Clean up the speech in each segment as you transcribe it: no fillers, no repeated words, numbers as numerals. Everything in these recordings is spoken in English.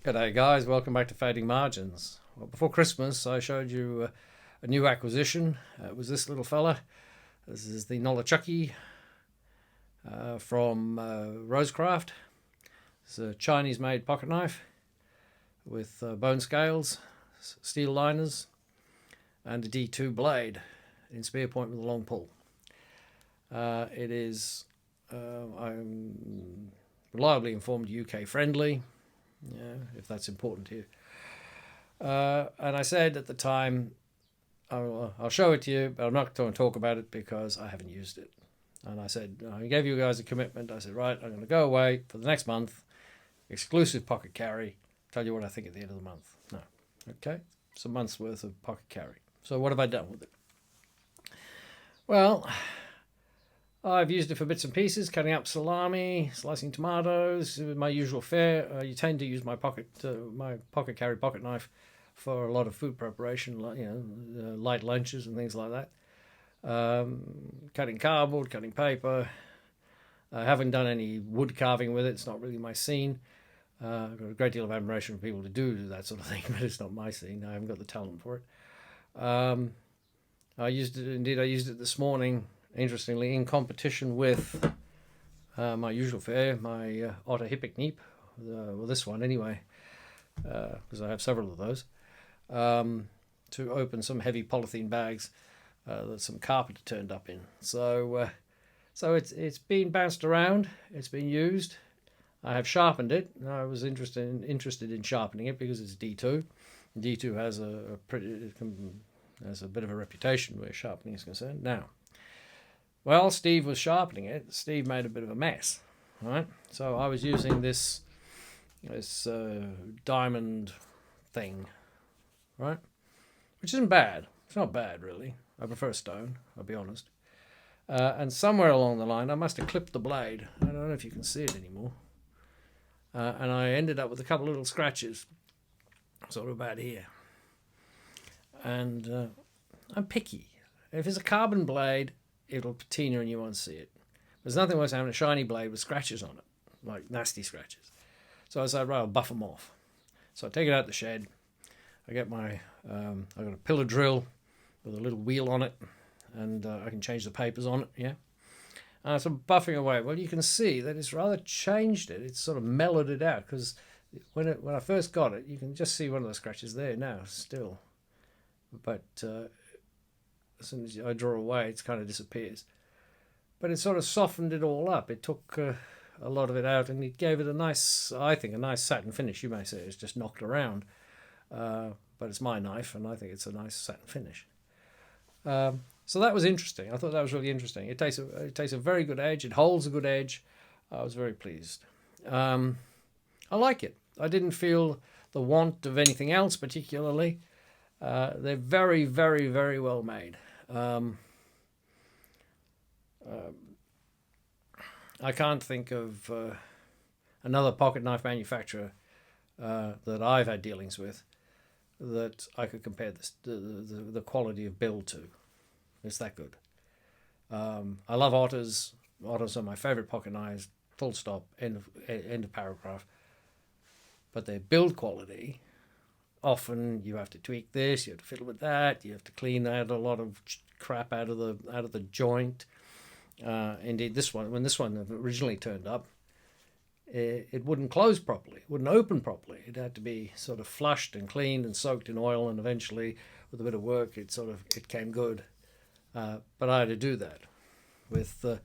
G'day guys, welcome back to Fading Margins. Well, before Christmas I showed you a new acquisition. It was this little fella. This is the NOLICHUCKY from ROSECRAFT. It's a Chinese made pocket knife with bone scales, steel liners and a D2 blade in spear point with a long pull. It is, I'm reliably informed, UK friendly. Yeah, if that's important to you. And I said at the time, I'll show it to you, but I'm not going to talk about it because I haven't used it. And I said, I gave you guys a commitment. I said, right, I'm going to go away for the next month, exclusive pocket carry, tell you what I think at the end of the month. No. Okay, it's a month's worth of pocket carry. So what have I done with it? Well, I've used it for bits and pieces, cutting up salami, slicing tomatoes, my usual fare. You tend to use my pocket carry pocket knife for a lot of food preparation, light lunches and things like that. Cutting cardboard, cutting paper. I haven't done any wood carving with it. It's not really my scene. I've got a great deal of admiration for people who do that sort of thing, but it's not my scene. I haven't got the talent for it. I used it this morning, interestingly, in competition with my usual fare, my Otter Hippic Neep, well, this one anyway, because I have several of those, to open some heavy polythene bags that some carpenter turned up in. So it's been bounced around, it's been used. I have sharpened it. I was interested in sharpening it because it's D2. D2 has a bit of a reputation where sharpening is concerned. Now, well, Steve was sharpening it. Steve made a bit of a mess, right? So I was using this diamond thing, right? Which isn't bad. It's not bad, really. I prefer stone, I'll be honest. And somewhere along the line, I must have clipped the blade. I don't know if you can see it anymore. And I ended up with a couple of little scratches, sort of about here. And I'm picky. If it's a carbon blade, it'll patina and you won't see it. There's nothing worse than having a shiny blade with scratches on it, like nasty scratches. So I said, right, I'll buff them off. So I take it out the shed. I get I got a pillar drill with a little wheel on it, and I can change the papers on it, yeah. So I'm buffing away. Well, you can see that it's rather changed it. It's sort of mellowed it out, because when I first got it, you can just see one of the scratches there now, still. But as soon as I draw away, it kind of disappears. But it sort of softened it all up. It took a lot of it out, and it gave it a nice, I think, a nice satin finish. You may say it's just knocked around, but it's my knife, and I think it's a nice satin finish. So that was interesting. I thought that was really interesting. It takes a very good edge. It holds a good edge. I was very pleased. I like it. I didn't feel the want of anything else particularly. They're very, very, very well made. I can't think of another pocket knife manufacturer that I've had dealings with that I could compare the quality of build to. It's that good. I love Otters. Otters are my favorite pocket knives. Full stop. End of paragraph. But their build quality, often you have to tweak this, you have to fiddle with that, you have to clean out a lot of crap out of the joint. Indeed, when this one originally turned up, it wouldn't close properly, it wouldn't open properly. It had to be sort of flushed and cleaned and soaked in oil, and eventually, with a bit of work, it came good. But I had to do that with the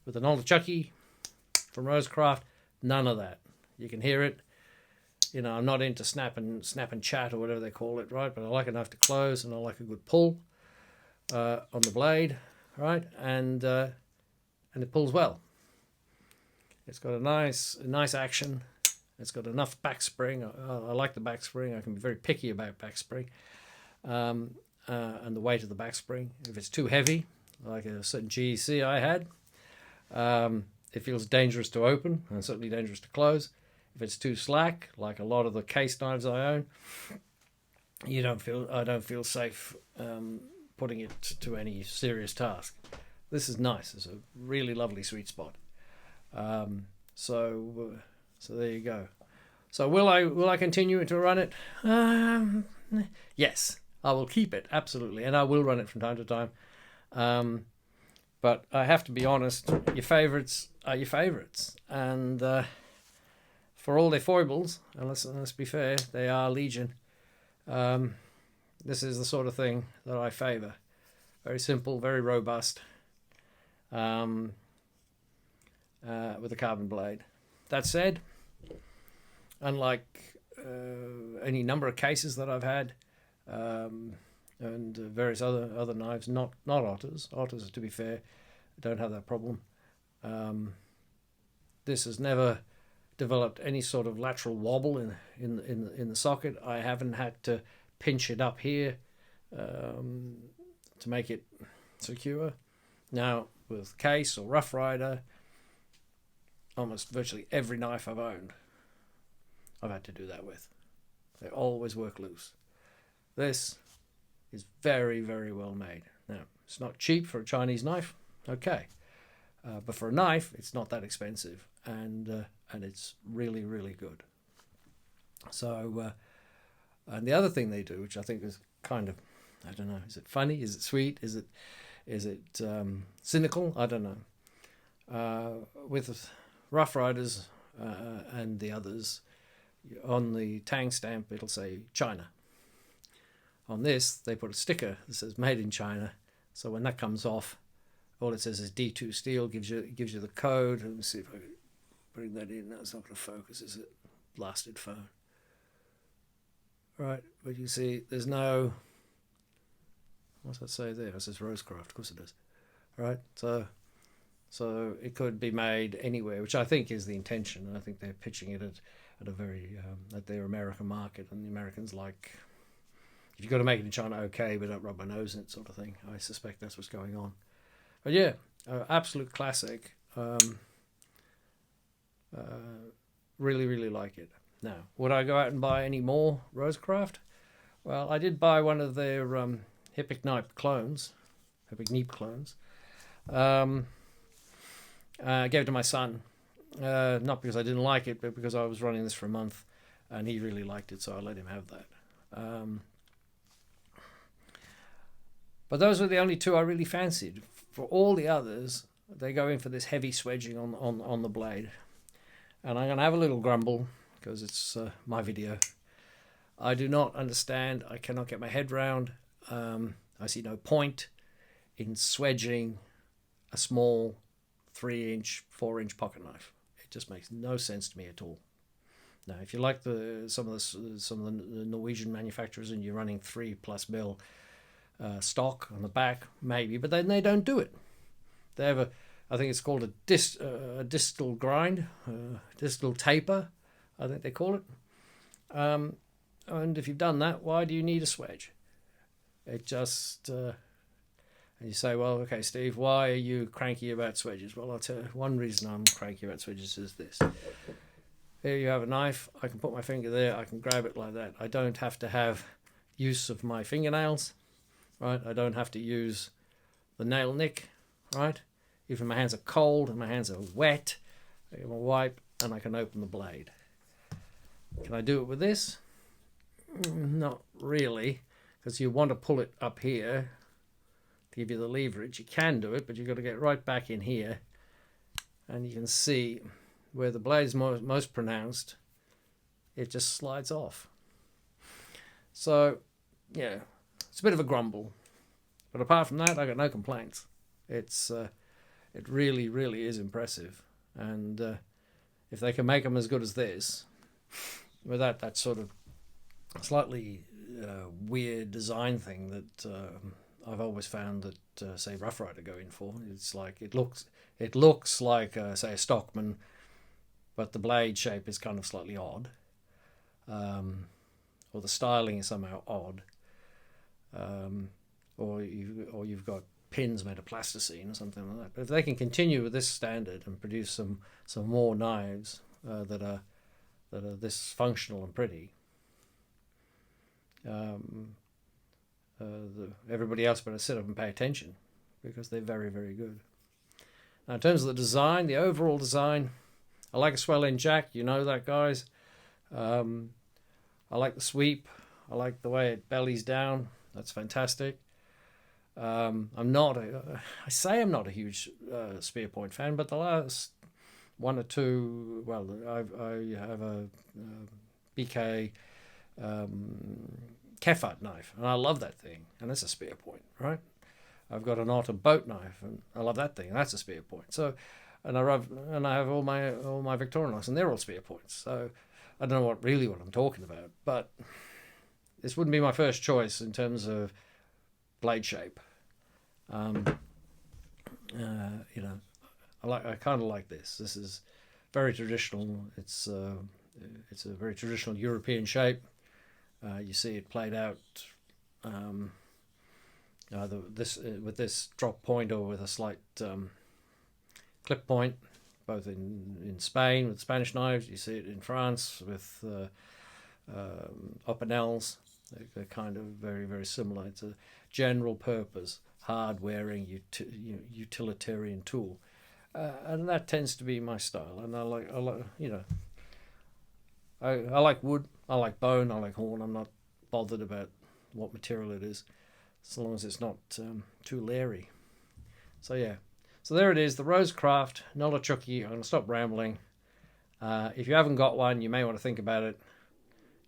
NOLICHUCKY from ROSECRAFT. None of that. You can hear it. You know, I'm not into snap and chat or whatever they call it, right? But I like a knife to close, and I like a good pull on the blade, right? And it pulls well. It's got a nice action. It's got enough back spring. I like the back spring. I can be very picky about back spring, and the weight of the back spring. If it's too heavy, like a certain GEC I had, it feels dangerous to open and certainly dangerous to close. If it's too slack, like a lot of the case knives I own, I don't feel safe putting it to any serious task. This is nice. It's a really lovely sweet spot. So there you go. So will I continue to run it? Yes, I will keep it, absolutely, and I will run it from time to time. But I have to be honest, your favourites are your favourites, and for all their foibles, and let's be fair, they are legion. This is the sort of thing that I favour. Very simple, very robust, with a carbon blade. That said, unlike any number of cases that I've had, and various other knives, not otters. Otters, to be fair, don't have that problem. This has never developed any sort of lateral wobble in the socket. I haven't had to pinch it up here to make it secure. Now, with Case or Rough Rider, almost virtually every knife I've owned, I've had to do that with. They always work loose. This is very, very well made. Now, it's not cheap for a Chinese knife, okay, but for a knife, it's not that expensive, and it's really, really good. So, and the other thing they do, which I think is kind of, I don't know, is it funny? Is it sweet? Is it cynical? I don't know. With Rough Riders and the others, on the tang stamp it'll say China. On this, they put a sticker that says "Made in China," so when that comes off, all it says is D2 steel. Gives you the code. Let me see if I can bring that in. That's not going to focus, is it? Blasted phone. Right, but you see, there's no. What's that say there? It says ROSECRAFT. Of course it does. Right, so it could be made anywhere, which I think is the intention. I think they're pitching it at a very at their American market, and the Americans like, if you've got to make it in China, okay, but don't rub my nose in it, sort of thing. I suspect that's what's going on. But yeah, absolute classic. Really, really like it. Now, would I go out and buy any more ROSECRAFT? Well, I did buy one of their Hippocagne clones. Gave it to my son. Not because I didn't like it, but because I was running this for a month, and he really liked it, so I let him have that. But those were the only two I really fancied. For all the others, they go in for this heavy swedging on the blade. And I'm going to have a little grumble, because it's my video. I do not understand. I cannot get my head round. I see no point in swedging a small 3-inch, 4-inch pocket knife. It just makes no sense to me at all. Now, if you like some of the Norwegian manufacturers and you're running 3+ mil stock on the back, maybe, but then they don't do it. They have I think it's called a distal grind, distal taper, I think they call it. And if you've done that, why do you need a swedge? It just, and you say, well, okay, Steve, why are you cranky about swedges? Well, I'll tell you, one reason I'm cranky about swedges is this. Here you have a knife. I can put my finger there. I can grab it like that. I don't have to have use of my fingernails, right? I don't have to use the nail nick, right? Even my hands are cold and my hands are wet, I can wipe and I can open the blade. Can I do it with this? Not really, because you want to pull it up here to give you the leverage. You can do it, but you've got to get right back in here, and you can see where the blade is most pronounced, it just slides off. So, yeah, it's a bit of a grumble, but apart from that, I got no complaints. It really, really is impressive, and if they can make them as good as this, without that sort of slightly weird design thing that I've always found that say Rough Rider go in for. It's like it looks like say a Stockman, but the blade shape is kind of slightly odd, or the styling is somehow odd, or you've got pins made of plasticine or something like that. But if they can continue with this standard and produce some more knives that are this functional and pretty, everybody else better sit up and pay attention, because they're very, very good. Now, in terms of the design, the overall design, I like a swell end jack. You know that, guys. I like the sweep. I like the way it bellies down. That's fantastic. I'm not. I say I'm not a huge spear point fan, but the last one or two. Well, I have a BK Kefat knife, and I love that thing, and it's a spear point, right? I've got an Otter boat knife, and I love that thing, and that's a spear point. So, and I have all my Victorian knives, and they're all spear points. So, I don't know what I'm talking about, but this wouldn't be my first choice in terms of blade shape. You know, I kind of like this. This is very traditional. It's a very traditional European shape. You see it played out either with this drop point or with a slight clip point, both in Spain with Spanish knives. You see it in France with opinels. They're kind of very, very similar. It's a general purpose, hard-wearing, utilitarian tool. And that tends to be my style. And I like you know, I like wood, I like bone, I like horn. I'm not bothered about what material it is, as long as it's not too leery. So yeah, so there it is, the ROSECRAFT NOLICHUCKY. I'm going to stop rambling. If you haven't got one, you may want to think about it.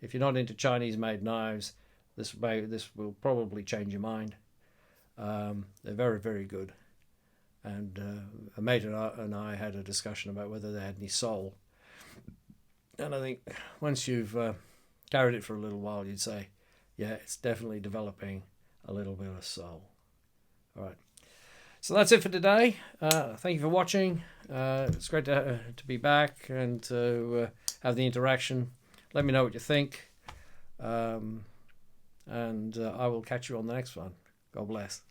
If you're not into Chinese-made knives, this will probably change your mind. They're very, very good. And a mate and I had a discussion about whether they had any soul. And I think once you've carried it for a little while, you'd say, yeah, it's definitely developing a little bit of soul. All right. So that's it for today. Thank you for watching. It's great to be back and to have the interaction. Let me know what you think. And I will catch you on the next one. God bless.